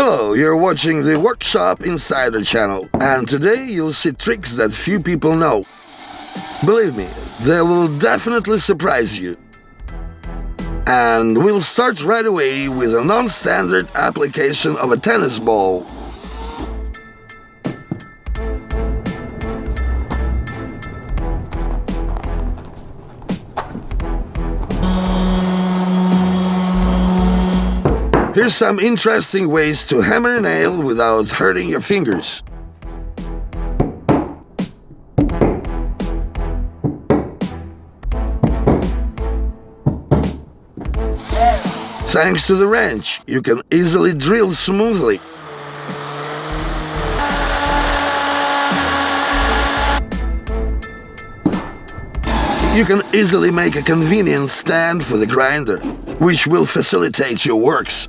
Hello, you're watching the Workshop Insider channel, and today you'll see tricks that few people know. Believe me, they will definitely surprise you. And we'll start right away with a non-standard application of a tennis ball. Here's some interesting ways to hammer a nail without hurting your fingers. Thanks to the wrench, you can easily drill smoothly. You can easily make a convenient stand for the grinder, which will facilitate your works.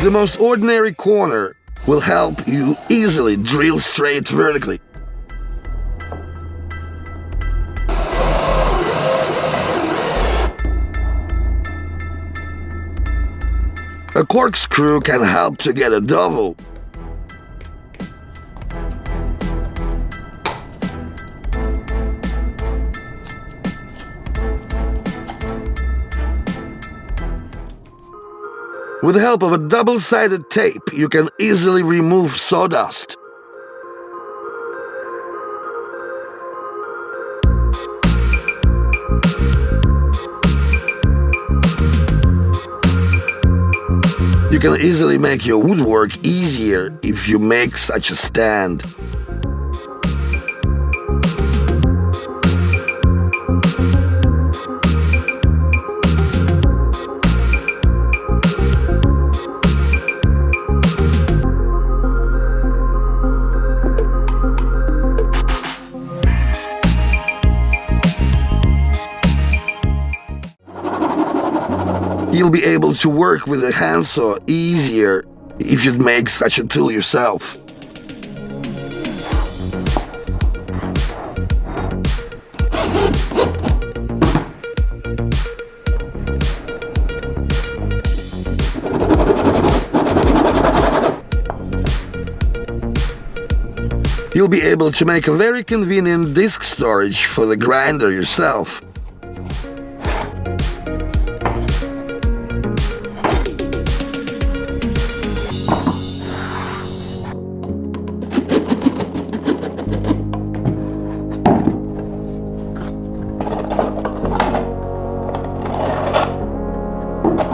The most ordinary corner will help you easily drill straight vertically. A corkscrew can help to get a dovel. With the help of a double-sided tape, you can easily remove sawdust. You can easily make your woodwork easier if you make such a stand. You'll be able to work with a handsaw easier if you'd make such a tool yourself. You'll be able to make a very convenient disk storage for the grinder yourself.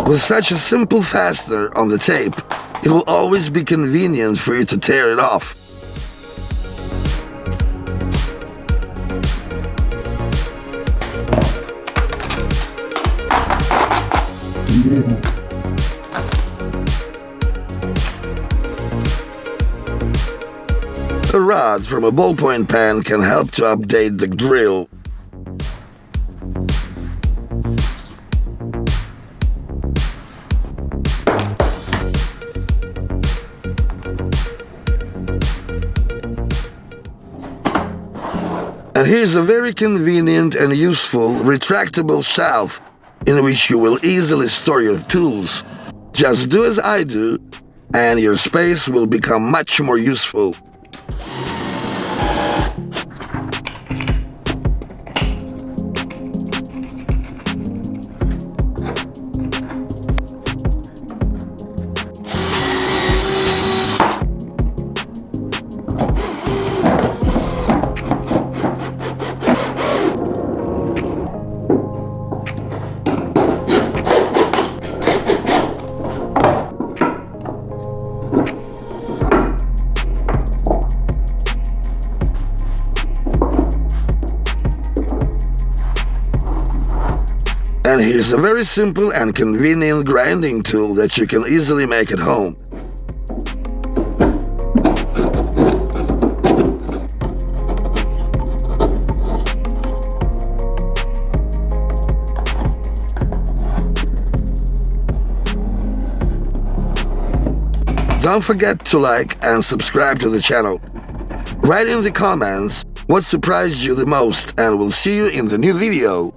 With such a simple fastener on the tape, it will always be convenient for you to tear it off. A rod from a ballpoint pen can help to update the drill. And here's a very convenient and useful retractable shelf in which you will easily store your tools. Just do as I do, and your space will become much more useful. And here's a very simple and convenient grinding tool that you can easily make at home. Don't forget to like and subscribe to the channel. Write in the comments what surprised you the most, and we'll see you in the new video.